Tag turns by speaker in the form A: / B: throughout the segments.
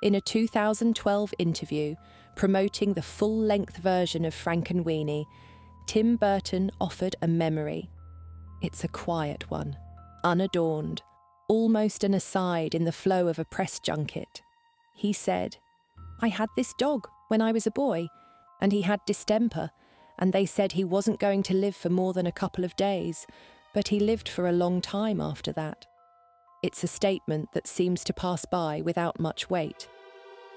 A: In a 2012 interview promoting the full-length version of Frankenweenie, Tim Burton offered a memory. It's a quiet one, unadorned, almost an aside in the flow of a press junket. He said, "I had this dog when I was a boy, and he had distemper, and they said he wasn't going to live for more than a couple of days, but he lived for a long time after that." It's a statement that seems to pass by without much weight.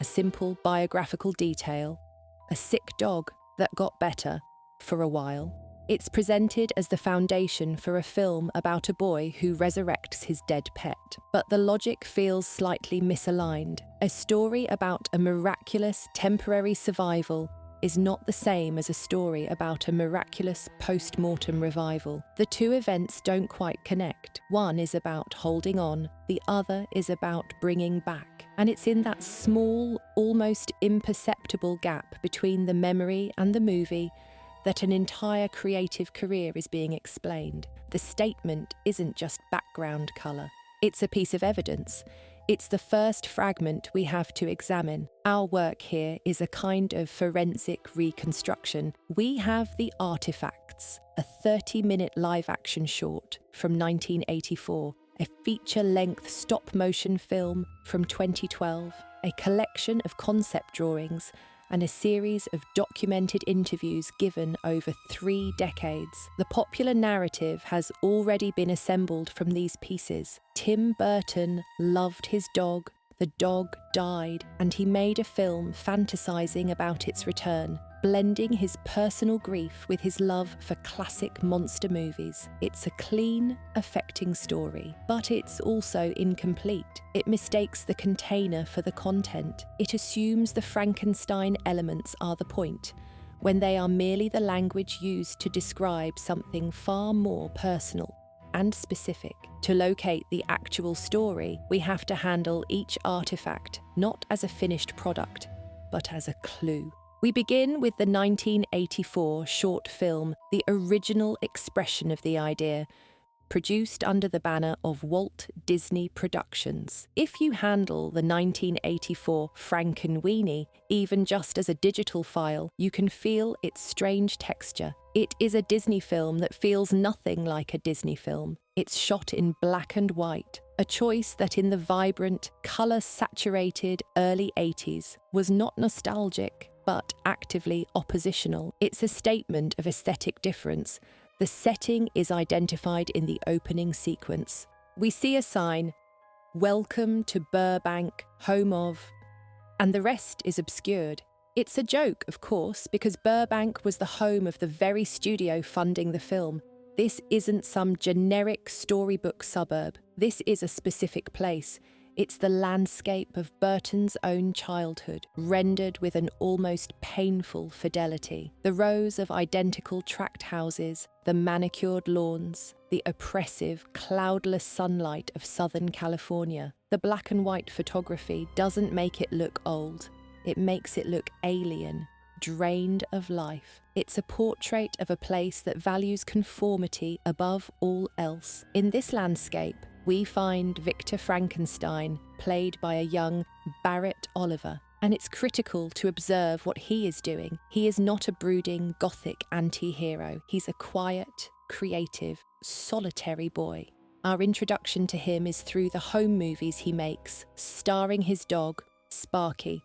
A: A simple biographical detail, a sick dog that got better for a while. It's presented as the foundation for a film about a boy who resurrects his dead pet. But the logic feels slightly misaligned. A story about a miraculous temporary survival is not the same as a story about a miraculous post-mortem revival. The two events don't quite connect. One is about holding on, the other is about bringing back. And it's in that small, almost imperceptible gap between the memory and the movie that an entire creative career is being explained. The statement isn't just background colour. It's a piece of evidence. It's the first fragment we have to examine. Our work here is a kind of forensic reconstruction. We have the artifacts, a 30-minute live-action short from 1984, a feature-length stop-motion film from 2012, a collection of concept drawings, and a series of documented interviews given over 3 decades. The popular narrative has already been assembled from these pieces. Tim Burton loved his dog, the dog died, and he made a film fantasizing about its return, blending his personal grief with his love for classic monster movies. It's a clean, affecting story, but it's also incomplete. It mistakes the container for the content. It assumes the Frankenstein elements are the point, when they are merely the language used to describe something far more personal and specific. To locate the actual story, we have to handle each artifact not as a finished product, but as a clue. We begin with the 1984 short film, the original expression of the idea, produced under the banner of Walt Disney Productions. If you handle the 1984 Frankenweenie, even just as a digital file, you can feel its strange texture. It is a Disney film that feels nothing like a Disney film. It's shot in black and white, a choice that in the vibrant, colour-saturated early 80s was not nostalgic, but actively oppositional. It's a statement of aesthetic difference. The setting is identified in the opening sequence. We see a sign, "Welcome to Burbank, home of," and the rest is obscured. It's a joke, of course, because Burbank was the home of the very studio funding the film. This isn't some generic storybook suburb. This is a specific place. It's the landscape of Burton's own childhood, rendered with an almost painful fidelity. The rows of identical tract houses, the manicured lawns, the oppressive, cloudless sunlight of Southern California. The black and white photography doesn't make it look old. It makes it look alien, drained of life. It's a portrait of a place that values conformity above all else. In this landscape, we find Victor Frankenstein, played by a young Barrett Oliver, and it's critical to observe what he is doing. He is not a brooding, gothic anti-hero. He's a quiet, creative, solitary boy. Our introduction to him is through the home movies he makes, starring his dog, Sparky.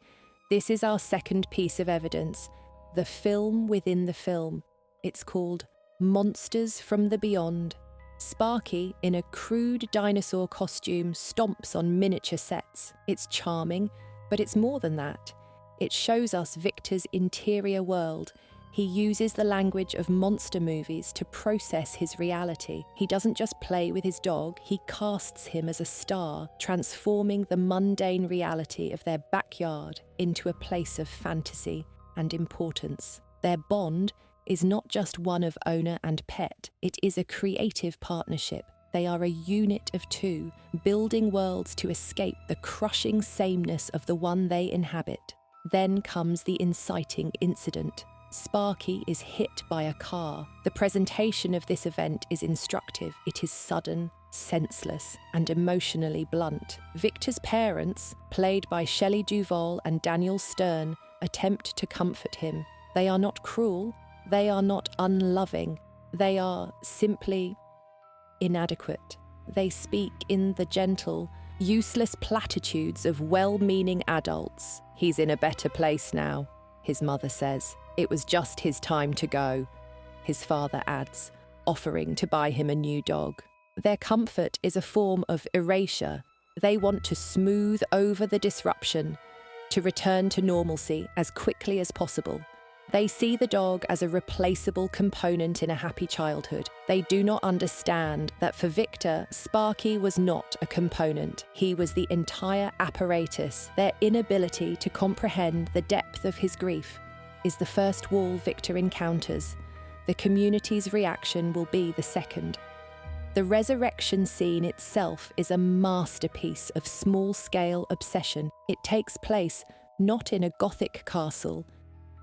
A: This is our second piece of evidence, the film within the film. It's called Monsters from the Beyond. Sparky, in a crude dinosaur costume, stomps on miniature sets. It's charming, but it's more than that. It shows us Victor's interior world. He uses the language of monster movies to process his reality. He doesn't just play with his dog, he casts him as a star, transforming the mundane reality of their backyard into a place of fantasy and importance. Their bond is not just one of owner and pet, it is a creative partnership. They are a unit of two, building worlds to escape the crushing sameness of the one they inhabit. Then comes the inciting incident. Sparky is hit by a car. The presentation of this event is instructive. It is sudden, senseless, and emotionally blunt. Victor's parents, played by Shelley Duvall and Daniel Stern, attempt to comfort him. They are not cruel, they are not unloving, they are simply inadequate. They speak in the gentle, useless platitudes of well-meaning adults. "He's in a better place now," his mother says. "It was just his time to go," his father adds, offering to buy him a new dog. Their comfort is a form of erasure. They want to smooth over the disruption, to return to normalcy as quickly as possible. They see the dog as a replaceable component in a happy childhood. They do not understand that for Victor, Sparky was not a component. He was the entire apparatus. Their inability to comprehend the depth of his grief is the first wall Victor encounters. The community's reaction will be the second. The resurrection scene itself is a masterpiece of small-scale obsession. It takes place not in a Gothic castle,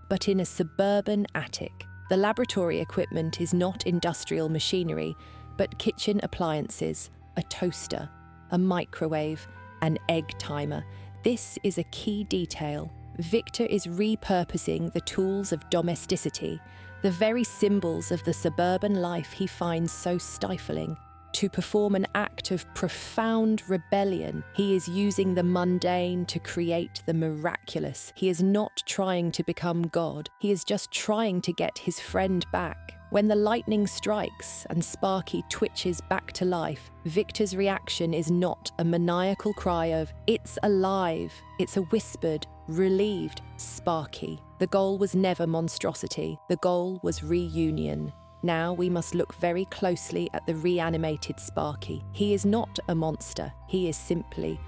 A: but in a suburban attic. The laboratory equipment is not industrial machinery, but kitchen appliances, a toaster, a microwave, an egg timer. This is a key detail. Victor is repurposing the tools of domesticity, the very symbols of the suburban life he finds so stifling. To perform an act of profound rebellion, he is using the mundane to create the miraculous. He is not trying to become God. He is just trying to get his friend back. When the lightning strikes and Sparky twitches back to life, Victor's reaction is not a maniacal cry of, "It's alive." It's a whispered, relieved, "Sparky." The goal was never monstrosity. The goal was reunion. Now we must look very closely at the reanimated Sparky. He is not a monster. He is simply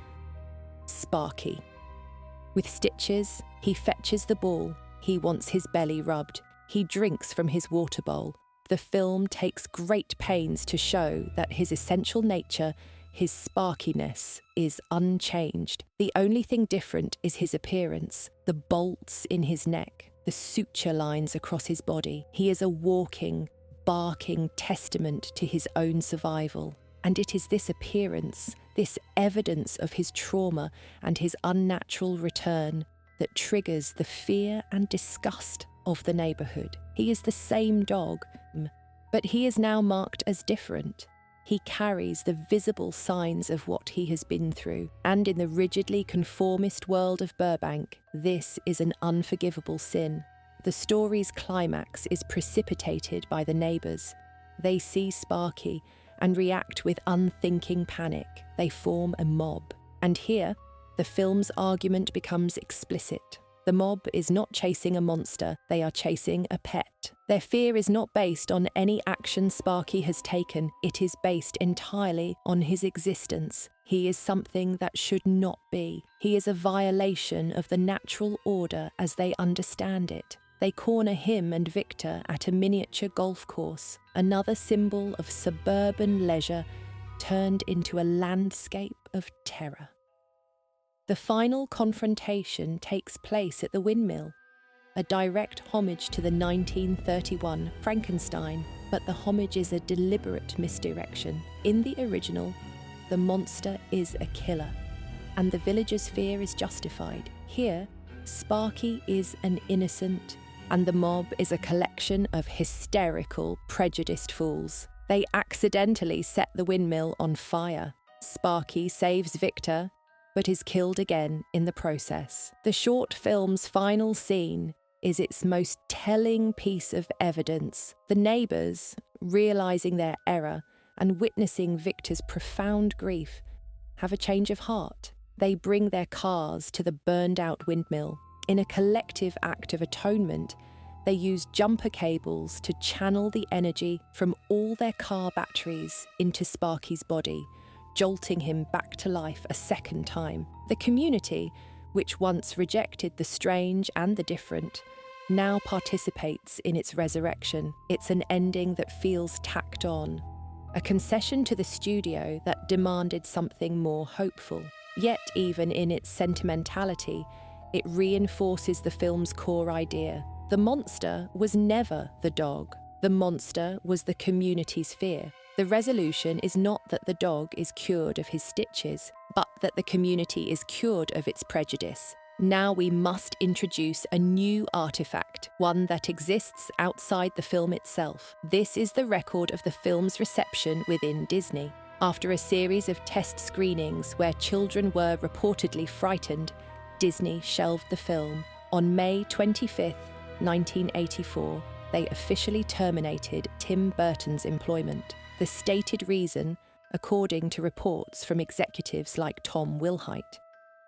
A: Sparky. With stitches, he fetches the ball. He wants his belly rubbed. He drinks from his water bowl. The film takes great pains to show that his essential nature, his sparkiness, is unchanged. The only thing different is his appearance, the bolts in his neck, the suture lines across his body. He is a walking, barking testament to his own survival. And it is this appearance, this evidence of his trauma and his unnatural return, that triggers the fear and disgust of the neighbourhood. He is the same dog, but he is now marked as different. He carries the visible signs of what he has been through, and in the rigidly conformist world of Burbank, this is an unforgivable sin. The story's climax is precipitated by the neighbours. They see Sparky and react with unthinking panic. They form a mob. And here, the film's argument becomes explicit. The mob is not chasing a monster, they are chasing a pet. Their fear is not based on any action Sparky has taken, it is based entirely on his existence. He is something that should not be. He is a violation of the natural order as they understand it. They corner him and Victor at a miniature golf course, another symbol of suburban leisure turned into a landscape of terror. The final confrontation takes place at the windmill, a direct homage to the 1931 Frankenstein, but the homage is a deliberate misdirection. In the original, the monster is a killer, and the villagers' fear is justified. Here, Sparky is an innocent, and the mob is a collection of hysterical, prejudiced fools. They accidentally set the windmill on fire. Sparky saves Victor, but is killed again in the process. The short film's final scene is its most telling piece of evidence. The neighbours, realising their error and witnessing Victor's profound grief, have a change of heart. They bring their cars to the burned-out windmill. In a collective act of atonement, they use jumper cables to channel the energy from all their car batteries into Sparky's body, jolting him back to life a second time. The community, which once rejected the strange and the different, now participates in its resurrection. It's an ending that feels tacked on, a concession to the studio that demanded something more hopeful. Yet even in its sentimentality, it reinforces the film's core idea. The monster was never the dog. The monster was the community's fear. The resolution is not that the dog is cured of his stitches, but that the community is cured of its prejudice. Now we must introduce a new artifact, one that exists outside the film itself. This is the record of the film's reception within Disney. After a series of test screenings where children were reportedly frightened, Disney shelved the film. On May 25, 1984, they officially terminated Tim Burton's employment. The stated reason, according to reports from executives like Tom Wilhite,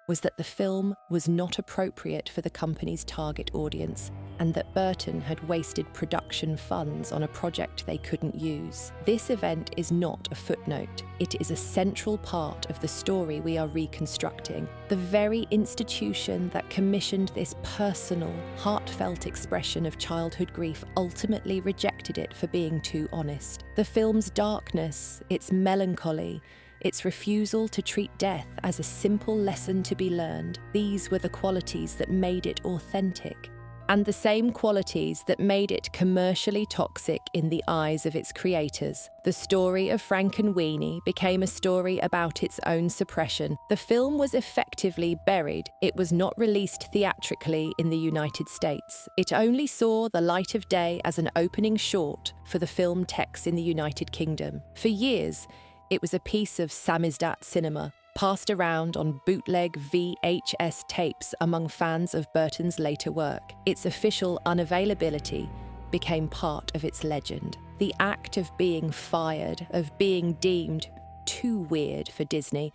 A: was that the film was not appropriate for the company's target audience and that Burton had wasted production funds on a project they couldn't use. This event is not a footnote. It is a central part of the story we are reconstructing. The very institution that commissioned this personal, heartfelt expression of childhood grief ultimately rejected it for being too honest. The film's darkness, its melancholy, its refusal to treat death as a simple lesson to be learned, these were the qualities that made it authentic, and the same qualities that made it commercially toxic in the eyes of its creators. The story of Frankenweenie became a story about its own suppression. The film was effectively buried. It was not released theatrically in the United States. It only saw the light of day as an opening short for the film techs in the United Kingdom. For years, it was a piece of samizdat cinema, passed around on bootleg VHS tapes among fans of Burton's later work. Its official unavailability became part of its legend. The act of being fired, of being deemed too weird for Disney,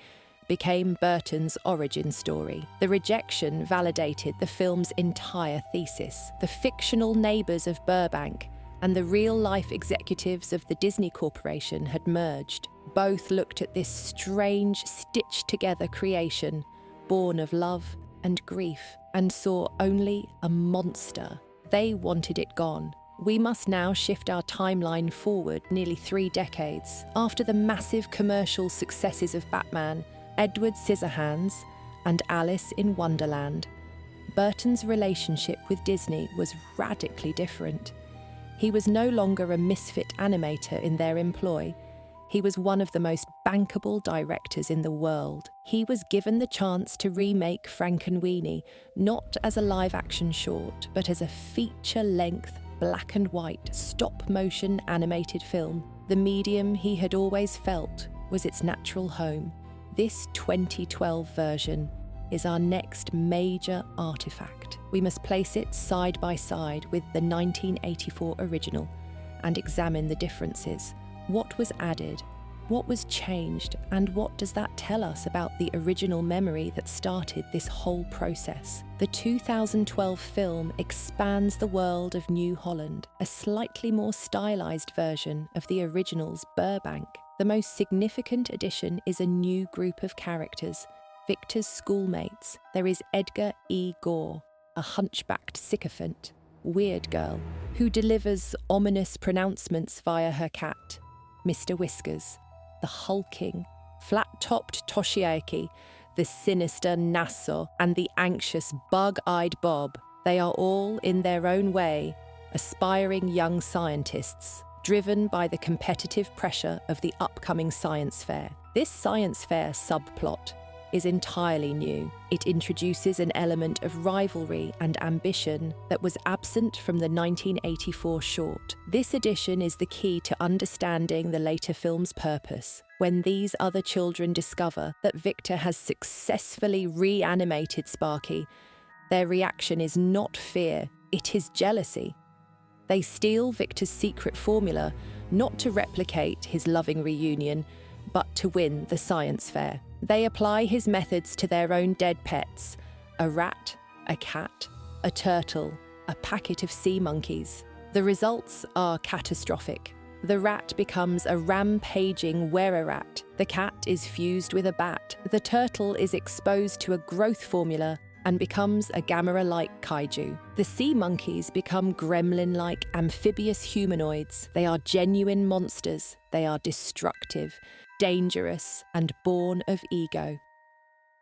A: became Burton's origin story. The rejection validated the film's entire thesis. The fictional neighbours of Burbank and the real-life executives of the Disney Corporation had merged. Both looked at this strange, stitched-together creation, born of love and grief, and saw only a monster. They wanted it gone. We must now shift our timeline forward nearly 3 decades. After the massive commercial successes of Batman, Edward Scissorhands, and Alice in Wonderland, Burton's relationship with Disney was radically different. He was no longer a misfit animator in their employ. He was one of the most bankable directors in the world. He was given the chance to remake Frankenweenie, not as a live-action short, but as a feature-length, black and white, stop-motion animated film. The medium he had always felt was its natural home. This 2012 version is our next major artifact. We must place it side by side with the 1984 original and examine the differences. What was added? What was changed? And what does that tell us about the original memory that started this whole process? The 2012 film expands the world of New Holland, a slightly more stylized version of the original's Burbank. The most significant addition is a new group of characters, Victor's schoolmates. There is Edgar E. Gore, a hunchbacked sycophant, weird girl, who delivers ominous pronouncements via her cat, Mr. Whiskers, the hulking, flat-topped Toshiaki, the sinister Nassau, and the anxious, bug-eyed Bob. They are all, in their own way, aspiring young scientists, driven by the competitive pressure of the upcoming science fair. This science fair subplot is entirely new. It introduces an element of rivalry and ambition that was absent from the 1984 short. This addition is the key to understanding the later film's purpose. When these other children discover that Victor has successfully reanimated Sparky, their reaction is not fear, it is jealousy. They steal Victor's secret formula, not to replicate his loving reunion, but to win the science fair. They apply his methods to their own dead pets, a rat, a cat, a turtle, a packet of sea monkeys. The results are catastrophic. The rat becomes a rampaging were-rat. The cat is fused with a bat. The turtle is exposed to a growth formula and becomes a Gamera-like kaiju. The sea monkeys become gremlin-like amphibious humanoids. They are genuine monsters. They are destructive, dangerous, and born of ego.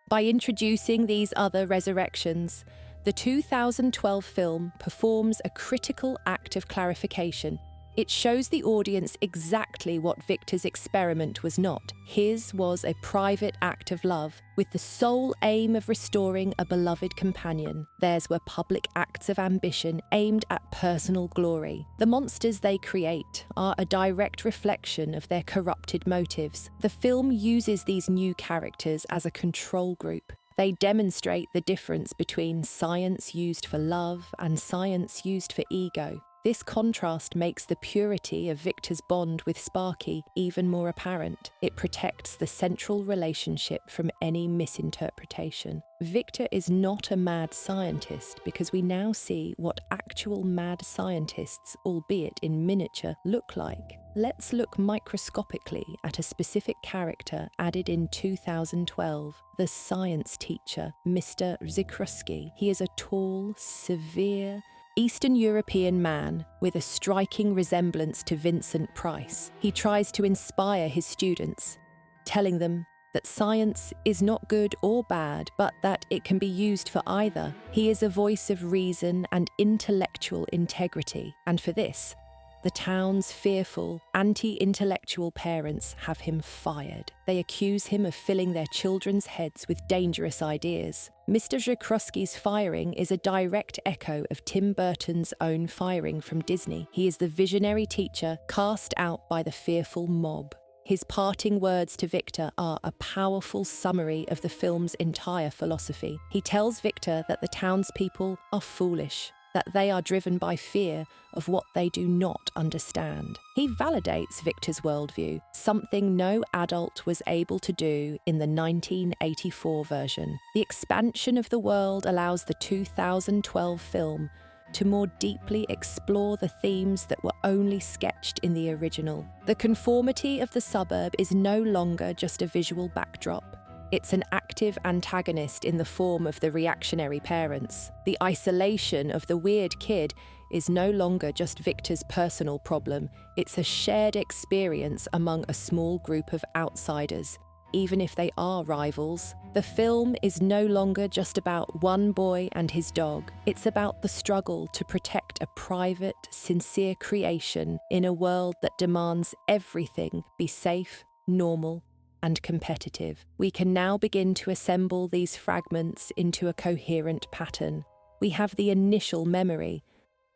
A: By introducing these other resurrections, the 2012 film performs a critical act of clarification. It shows the audience exactly what Victor's experiment was not. His was a private act of love, with the sole aim of restoring a beloved companion. Theirs were public acts of ambition aimed at personal glory. The monsters they create are a direct reflection of their corrupted motives. The film uses these new characters as a control group. They demonstrate the difference between science used for love and science used for ego. This contrast makes the purity of Victor's bond with Sparky even more apparent. It protects the central relationship from any misinterpretation. Victor is not a mad scientist because we now see what actual mad scientists, albeit in miniature, look like. Let's look microscopically at a specific character added in 2012, the science teacher, Mr. Zikruski. He is a tall, severe, Eastern European man with a striking resemblance to Vincent Price. He tries to inspire his students, telling them that science is not good or bad, but that it can be used for either. He is a voice of reason and intellectual integrity, and for this, the town's fearful, anti-intellectual parents have him fired. They accuse him of filling their children's heads with dangerous ideas. Mr. Zikruski's firing is a direct echo of Tim Burton's own firing from Disney. He is the visionary teacher cast out by the fearful mob. His parting words to Victor are a powerful summary of the film's entire philosophy. He tells Victor that the townspeople are foolish, that they are driven by fear of what they do not understand. He validates Victor's worldview, something no adult was able to do in the 1984 version. The expansion of the world allows the 2012 film to more deeply explore the themes that were only sketched in the original. The conformity of the suburb is no longer just a visual backdrop. It's an active antagonist in the form of the reactionary parents. The isolation of the weird kid is no longer just Victor's personal problem. It's a shared experience among a small group of outsiders, even if they are rivals. The film is no longer just about one boy and his dog. It's about the struggle to protect a private, sincere creation in a world that demands everything be safe, normal, and competitive. We can now begin to assemble these fragments into a coherent pattern. We have the initial memory,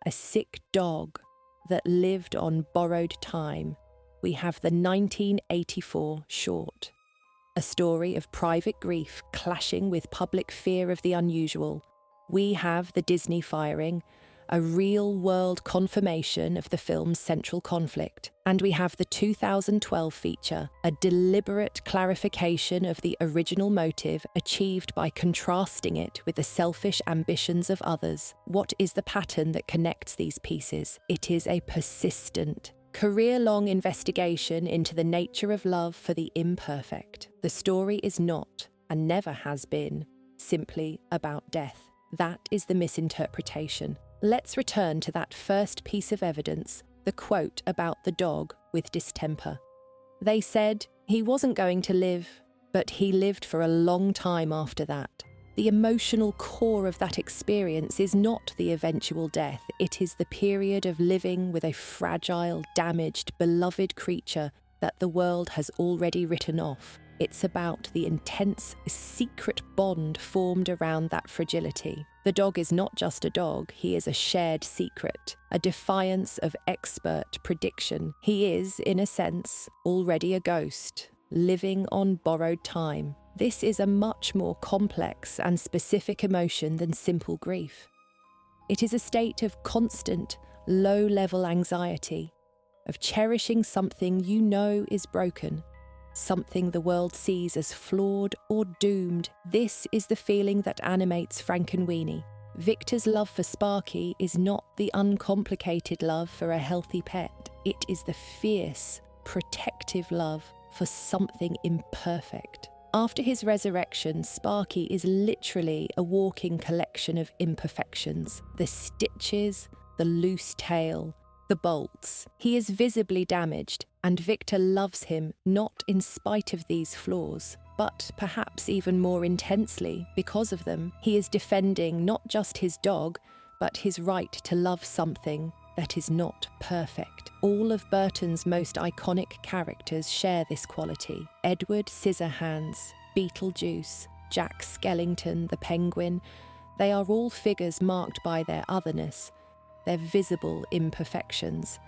A: a sick dog that lived on borrowed time. We have the 1984 short, a story of private grief clashing with public fear of the unusual. We have the Disney firing, a real-world confirmation of the film's central conflict. And we have the 2012 feature, a deliberate clarification of the original motive achieved by contrasting it with the selfish ambitions of others. What is the pattern that connects these pieces? It is a persistent, career-long investigation into the nature of love for the imperfect. The story is not, and never has been, simply about death. That is the misinterpretation. Let's return to that first piece of evidence, the quote about the dog with distemper. They said he wasn't going to live, but he lived for a long time after that. The emotional core of that experience is not the eventual death. It is the period of living with a fragile, damaged, beloved creature that the world has already written off. It's about the intense, secret bond formed around that fragility. The dog is not just a dog, he is a shared secret, a defiance of expert prediction. He is, in a sense, already a ghost, living on borrowed time. This is a much more complex and specific emotion than simple grief. It is a state of constant, low-level anxiety, of cherishing something you know is broken, something the world sees as flawed or doomed. This is the feeling that animates Frankenweenie. Victor's love for Sparky is not the uncomplicated love for a healthy pet. It is the fierce, protective love for something imperfect. After his resurrection, Sparky is literally a walking collection of imperfections. The stitches, the loose tail, the bolts. He is visibly damaged, and Victor loves him not in spite of these flaws, but perhaps even more intensely because of them. He is defending not just his dog, but his right to love something that is not perfect. All of Burton's most iconic characters share this quality. Edward Scissorhands, Beetlejuice, Jack Skellington, the Penguin, they are all figures marked by their otherness, their visible imperfections.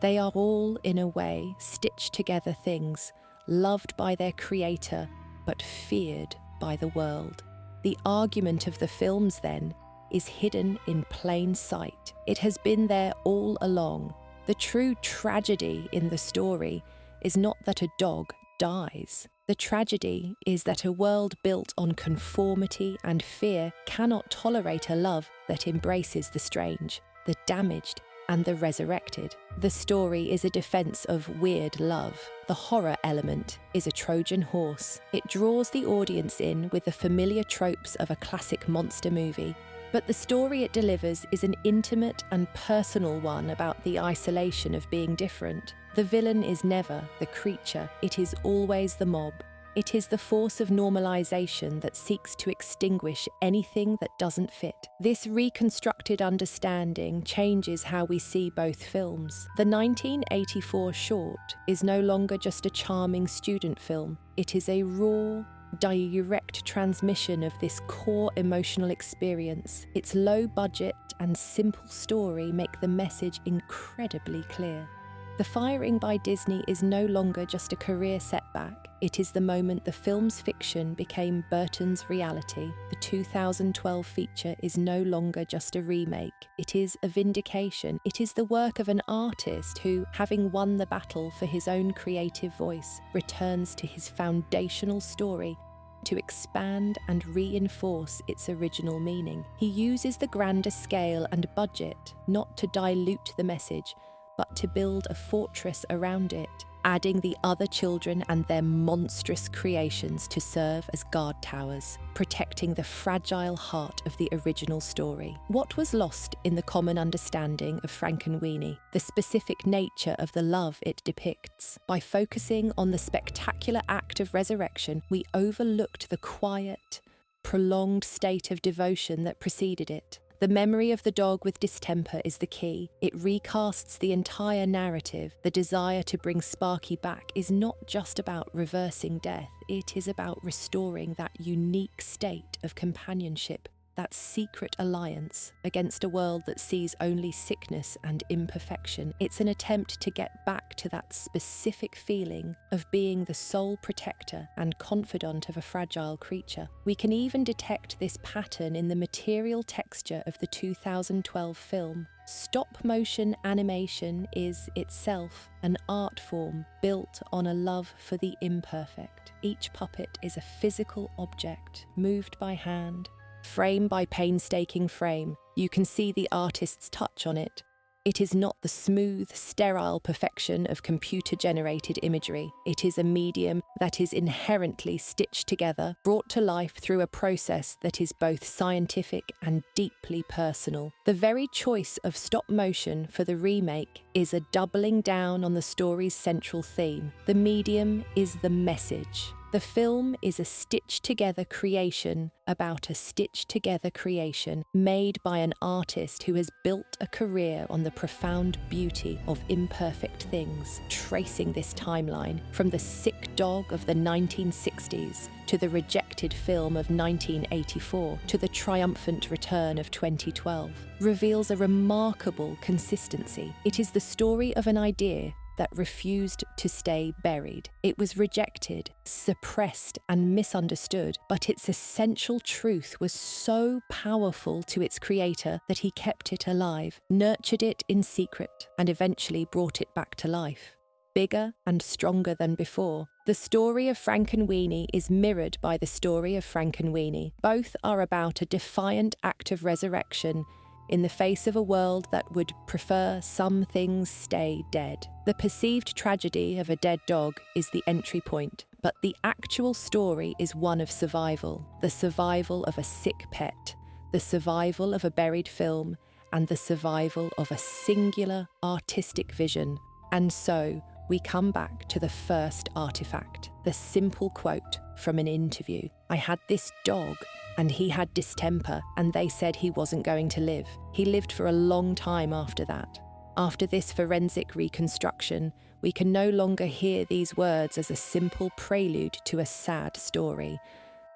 A: They are all, in a way, stitched together things, loved by their creator, but feared by the world. The argument of the films, then, is hidden in plain sight. It has been there all along. The true tragedy in the story is not that a dog dies. The tragedy is that a world built on conformity and fear cannot tolerate a love that embraces the strange, the damaged, and the resurrected. The story is a defense of weird love. The horror element is a Trojan horse. It draws the audience in with the familiar tropes of a classic monster movie, but the story it delivers is an intimate and personal one about the isolation of being different. The villain is never the creature, it is always the mob. It is the force of normalization that seeks to extinguish anything that doesn't fit. This reconstructed understanding changes how we see both films. The 1984 short is no longer just a charming student film. It is a raw, direct transmission of this core emotional experience. Its low budget and simple story make the message incredibly clear. The firing by Disney is no longer just a career setback. It is the moment the film's fiction became Burton's reality. The 2012 feature is no longer just a remake. It is a vindication. It is the work of an artist who, having won the battle for his own creative voice, returns to his foundational story to expand and reinforce its original meaning. He uses the grander scale and budget not to dilute the message, but to build a fortress around it, adding the other children and their monstrous creations to serve as guard towers, protecting the fragile heart of the original story. What was lost in the common understanding of Frankenweenie? The specific nature of the love it depicts. By focusing on the spectacular act of resurrection, we overlooked the quiet, prolonged state of devotion that preceded it. The memory of the dog with distemper is the key. It recasts the entire narrative. The desire to bring Sparky back is not just about reversing death, it is about restoring that unique state of companionship, that secret alliance against a world that sees only sickness and imperfection. It's an attempt to get back to that specific feeling of being the sole protector and confidant of a fragile creature. We can even detect this pattern in the material texture of the 2012 film. Stop-motion animation is itself an art form built on a love for the imperfect. Each puppet is a physical object, moved by hand, frame by painstaking frame. You can see the artist's touch on it. It is not the smooth, sterile perfection of computer-generated imagery. It is a medium that is inherently stitched together, brought to life through a process that is both scientific and deeply personal. The very choice of stop motion for the remake is a doubling down on the story's central theme. The medium is the message. The film is a stitched-together creation about a stitched-together creation made by an artist who has built a career on the profound beauty of imperfect things, tracing this timeline from the sick dog of the 1960s to the rejected film of 1984 to the triumphant return of 2012, reveals a remarkable consistency. It is the story of an idea that refused to stay buried. It was rejected, suppressed, and misunderstood, but its essential truth was so powerful to its creator that he kept it alive, nurtured it in secret, and eventually brought it back to life. Bigger and stronger than before. The story of Frankenweenie is mirrored by the story of Frankenweenie. Both are about a defiant act of resurrection in the face of a world that would prefer some things stay dead. The perceived tragedy of a dead dog is the entry point, but the actual story is one of survival. The survival of a sick pet, the survival of a buried film, and the survival of a singular artistic vision. And so, we come back to the first artifact, the simple quote from an interview. "I had this dog, and he had distemper, and they said he wasn't going to live. He lived for a long time after that." After this forensic reconstruction, we can no longer hear these words as a simple prelude to a sad story.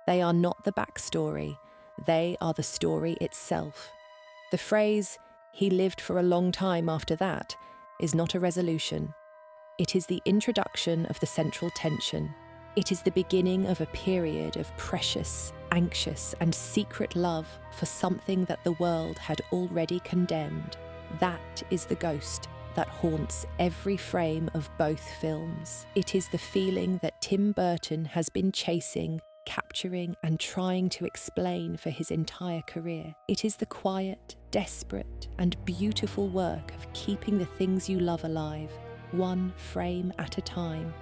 A: They are not the backstory, they are the story itself. The phrase, "he lived for a long time after that," is not a resolution. It is the introduction of the central tension. It is the beginning of a period of precious, anxious, and secret love for something that the world had already condemned. That is the ghost that haunts every frame of both films. It is the feeling that Tim Burton has been chasing, capturing, and trying to explain for his entire career. It is the quiet, desperate, and beautiful work of keeping the things you love alive, one frame at a time.